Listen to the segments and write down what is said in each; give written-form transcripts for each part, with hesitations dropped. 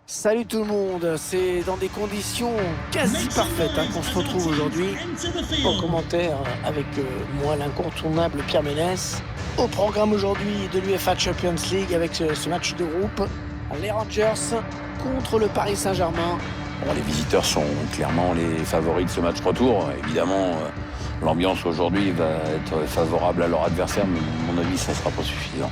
Salut tout le monde, c'est dans des conditions quasi parfaites qu'on se retrouve aujourd'hui en commentaire avec moi l'incontournable Pierre Ménès. Au programme aujourd'hui de l'UEFA Champions League avec ce match de groupe, les Rangers contre le Paris Saint-Germain. Bon, les visiteurs sont clairement les favoris de ce match retour. Évidemment, l'ambiance aujourd'hui va être favorable à leur adversaire, mais à mon avis, ça ne sera pas suffisant.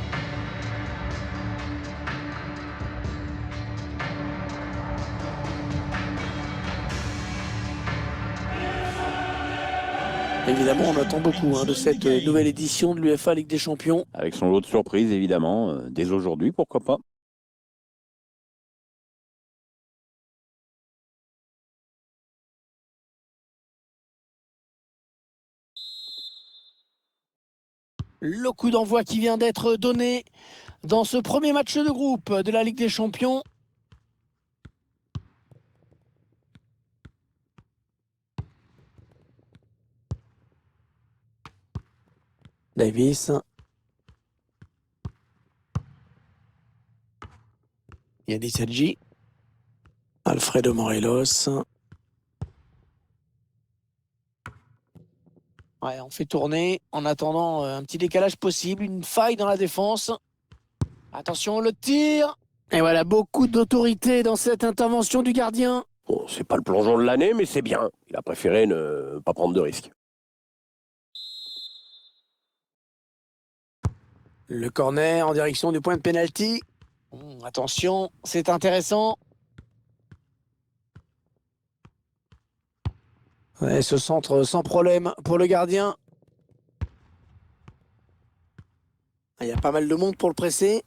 Évidemment, on attend beaucoup de cette nouvelle édition de l'UEFA Ligue des Champions. Avec son lot de surprises, évidemment, dès aujourd'hui, pourquoi pas. Le coup d'envoi qui vient d'être donné dans ce premier match de groupe de la Ligue des Champions. Davis. Yanis Hadji. Alfredo Morelos. Ouais, on fait tourner en attendant un petit décalage possible, une faille dans la défense. Attention, le tir. Et voilà, beaucoup d'autorité dans cette intervention du gardien. Bon, c'est pas le plongeon de l'année, mais c'est bien. Il a préféré ne pas prendre de risques. Le corner en direction du point de pénalty. Attention, c'est intéressant. Ouais, ce centre sans problème pour le gardien. Il y a pas mal de monde pour le presser.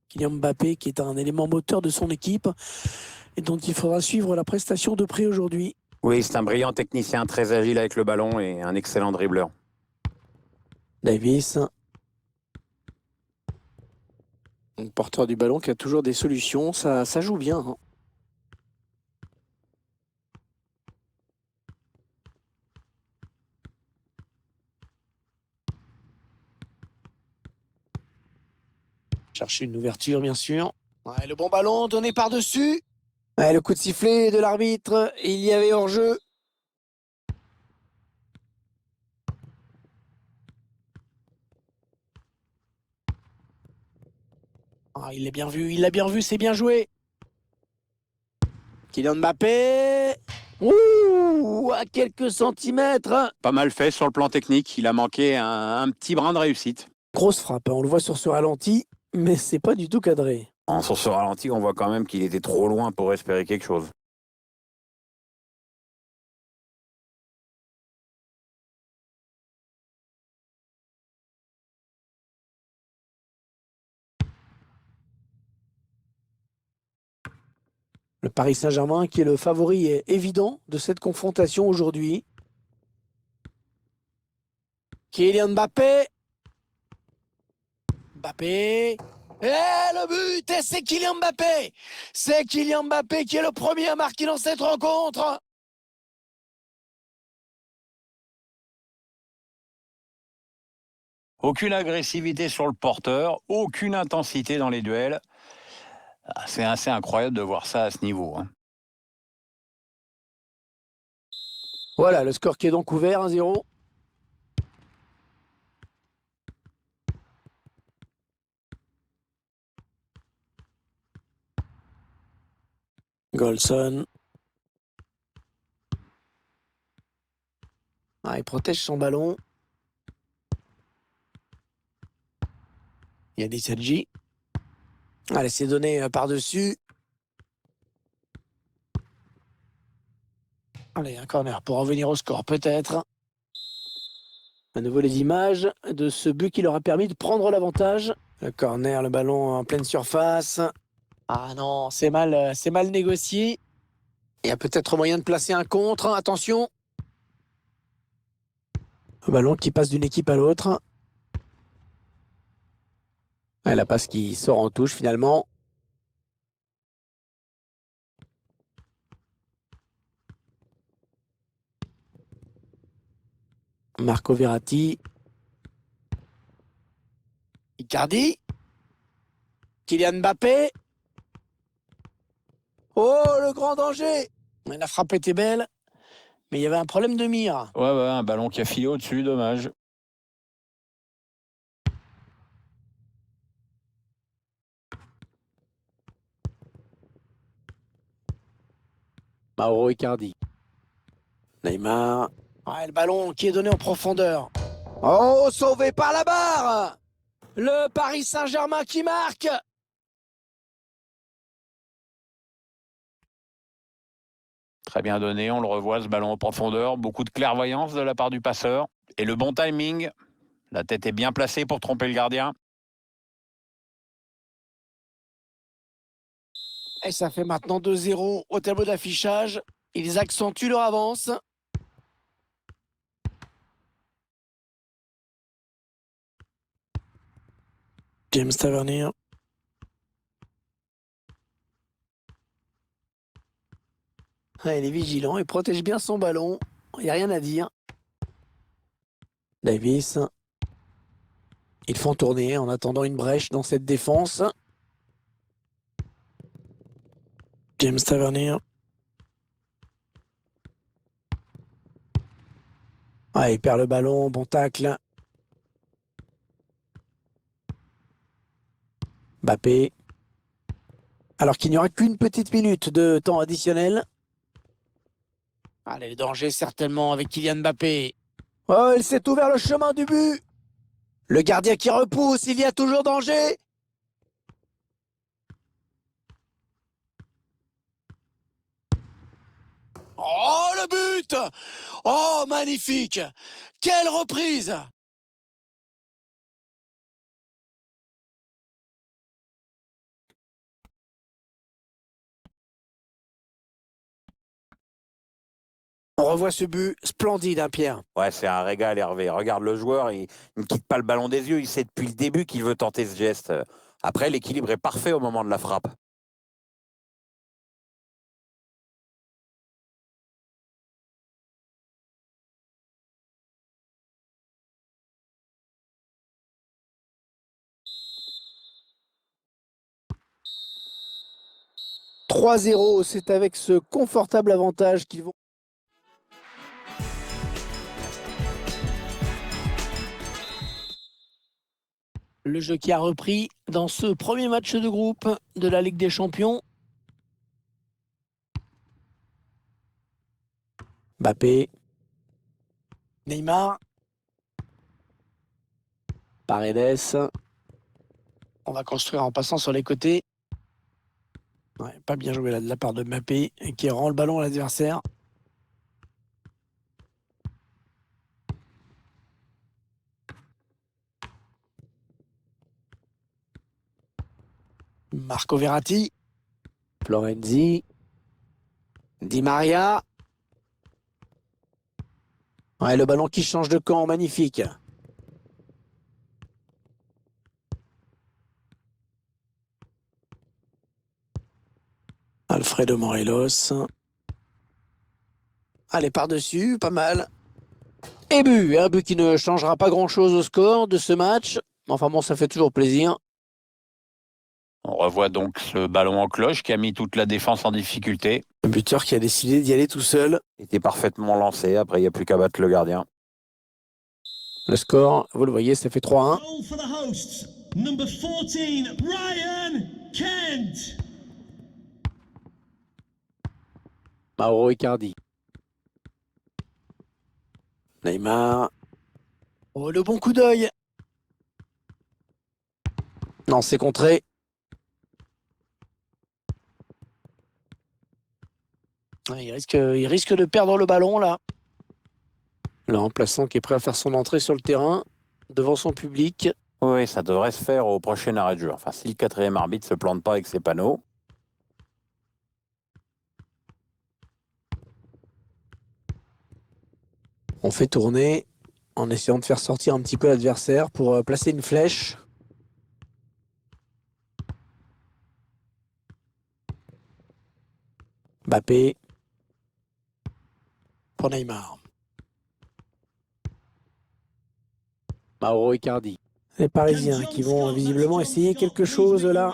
Kylian Mbappé qui est un élément moteur de son équipe et dont il faudra suivre la prestation de près aujourd'hui. Oui, c'est un brillant technicien, très agile avec le ballon et un excellent dribbleur. Davis. Un porteur du ballon qui a toujours des solutions, ça joue bien. Chercher une ouverture, bien sûr. Ouais, le bon ballon donné par-dessus. Ouais, le coup de sifflet de l'arbitre, il y avait hors-jeu. Il l'a bien vu, c'est bien joué. Kylian Mbappé. Ouh, à quelques centimètres. Pas mal fait sur le plan technique, il a manqué un petit brin de réussite. Grosse frappe, on le voit sur ce ralenti, mais c'est pas du tout cadré. Sur ce ralenti, on voit quand même qu'il était trop loin pour espérer quelque chose. Le Paris Saint-Germain qui est le favori évident de cette confrontation aujourd'hui. Kylian Mbappé. Mbappé. Et le but, et c'est Kylian Mbappé. C'est Kylian Mbappé qui est le premier à marquer dans cette rencontre. Aucune agressivité sur le porteur, aucune intensité dans les duels. C'est assez incroyable de voir ça à ce niveau. Voilà, le score qui est donc ouvert, 1-0. Golson. Il protège son ballon. Yanis Hadji. Allez, c'est donné par-dessus. Allez, un corner pour revenir au score, peut-être. À nouveau les images de ce but qui leur a permis de prendre l'avantage. Le corner, le ballon en pleine surface. Ah non, c'est mal négocié. Il y a peut-être moyen de placer un contre. Attention. Le ballon qui passe d'une équipe à l'autre. La passe qui sort en touche finalement. Marco Verratti. Icardi. Kylian Mbappé. Oh, le grand danger! La frappe était belle, mais il y avait un problème de mire. Ouais, un ballon qui a filé au-dessus, dommage. Mauro Icardi. Neymar. Ouais, le ballon qui est donné en profondeur. Oh, sauvé par la barre! Le Paris Saint-Germain qui marque! Très bien donné, on le revoit, ce ballon en profondeur. Beaucoup de clairvoyance de la part du passeur. Et le bon timing. La tête est bien placée pour tromper le gardien. Et ça fait maintenant 2-0 au tableau d'affichage. Ils accentuent leur avance. James Tavernier. Ah, il est vigilant, il protège bien son ballon. Il n'y a rien à dire. Davis. Ils font tourner en attendant une brèche dans cette défense. James Tavernier. Ah, il perd le ballon, bon tacle. Mbappé. Alors qu'il n'y aura qu'une petite minute de temps additionnel. Allez, le danger certainement avec Kylian Mbappé. Oh, il s'est ouvert le chemin du but. Le gardien qui repousse, il y a toujours danger. Oh, le but! Oh, magnifique! Quelle reprise! On revoit ce but splendide, hein, Pierre. Ouais, c'est un régal, Hervé. Regarde le joueur, il ne quitte pas le ballon des yeux. Il sait depuis le début qu'il veut tenter ce geste. Après, l'équilibre est parfait au moment de la frappe. « 3-0, c'est avec ce confortable avantage qu'ils vont... Le jeu qui a repris dans ce premier match de groupe de la Ligue des Champions. Mbappé. Neymar. Paredes. On va construire en passant sur les côtés. Ouais, pas bien joué là de la part de Mbappé qui rend le ballon à l'adversaire. Marco Verratti. Florenzi. Di Maria. Ouais, le ballon qui change de camp, magnifique. Alfredo Morelos. Allez, par-dessus, pas mal. Et but, un but qui ne changera pas grand-chose au score de ce match. Enfin bon, ça fait toujours plaisir. On revoit donc ce ballon en cloche qui a mis toute la défense en difficulté. Le buteur qui a décidé d'y aller tout seul. Il était parfaitement lancé. Après, il n'y a plus qu'à battre le gardien. Le score, vous le voyez, ça fait 3-1. Goal for the hosts, number 14, Ryan Kent. Mauro Icardi. Neymar. Oh, le bon coup d'œil. Non, c'est contré. Il risque de perdre le ballon, là. Le remplaçant qui est prêt à faire son entrée sur le terrain, devant son public. Oui, ça devrait se faire au prochain arrêt de jeu. Enfin, si le quatrième arbitre ne se plante pas avec ses panneaux. On fait tourner en essayant de faire sortir un petit peu l'adversaire pour placer une flèche. Mbappé. Pour Neymar. Mauro Icardi. Les Parisiens qui vont visiblement essayer quelque chose là.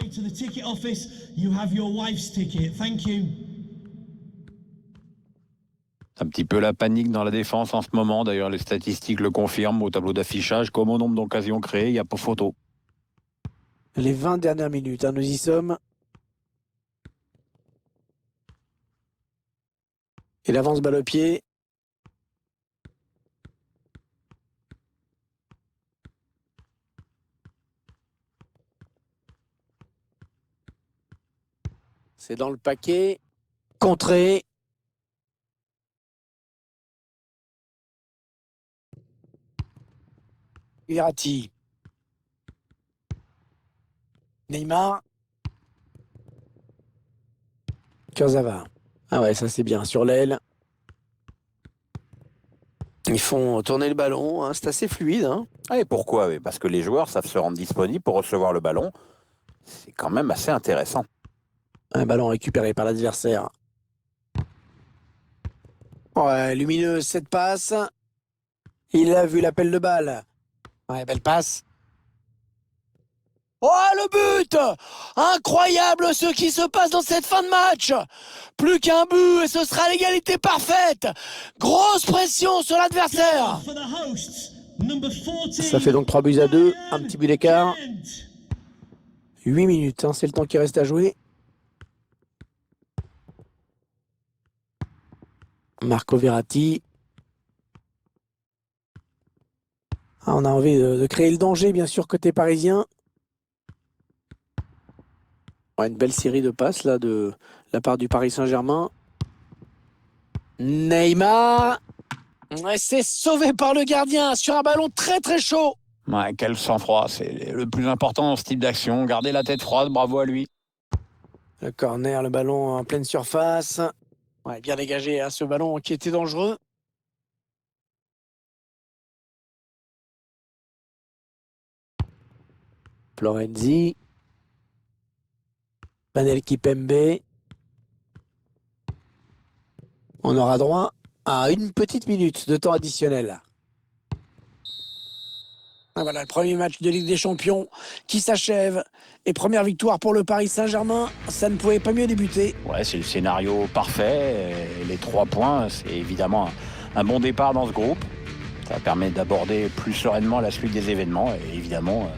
Un petit peu la panique dans la défense en ce moment. D'ailleurs, les statistiques le confirment au tableau d'affichage. Comme au nombre d'occasions créées, il n'y a pas photo. Les 20 dernières minutes, hein, nous y sommes. Il avance balle au pied. C'est dans le paquet. Contré. Verratti. Neymar. Kurzawa. Ah ouais, ça c'est bien. Sur l'aile. Ils font tourner le ballon. Hein. C'est assez fluide. Hein. Ah, et pourquoi? Oui, parce que les joueurs savent se rendre disponibles pour recevoir le ballon. C'est quand même assez intéressant. Un ballon récupéré par l'adversaire. Ouais, lumineuse cette passe. Il a vu l'appel de balle. Ouais, belle passe. Oh, le but! Incroyable ce qui se passe dans cette fin de match! Plus qu'un but et ce sera l'égalité parfaite! Grosse pression sur l'adversaire! Ça fait donc 3-2, un petit but d'écart. 8 minutes, hein, c'est le temps qui reste à jouer. Marco Verratti. Ah, on a envie de créer le danger, bien sûr, côté parisien. Ouais, une belle série de passes là de la part du Paris Saint-Germain. Neymar. Ouais, c'est sauvé par le gardien sur un ballon très très chaud. Ouais, quel sang-froid. C'est le plus important dans ce type d'action. Garder la tête froide, bravo à lui. Le corner, le ballon en pleine surface. Ouais, bien dégagé à ce ballon qui était dangereux. Florenzi. Manel Kipembe. On aura droit à une petite minute de temps additionnel. Et voilà le premier match de Ligue des Champions qui s'achève. Et première victoire pour le Paris Saint-Germain. Ça ne pouvait pas mieux débuter. Ouais, c'est le scénario parfait. Et les 3 points, c'est évidemment un bon départ dans ce groupe. Ça permet d'aborder plus sereinement la suite des événements et évidemment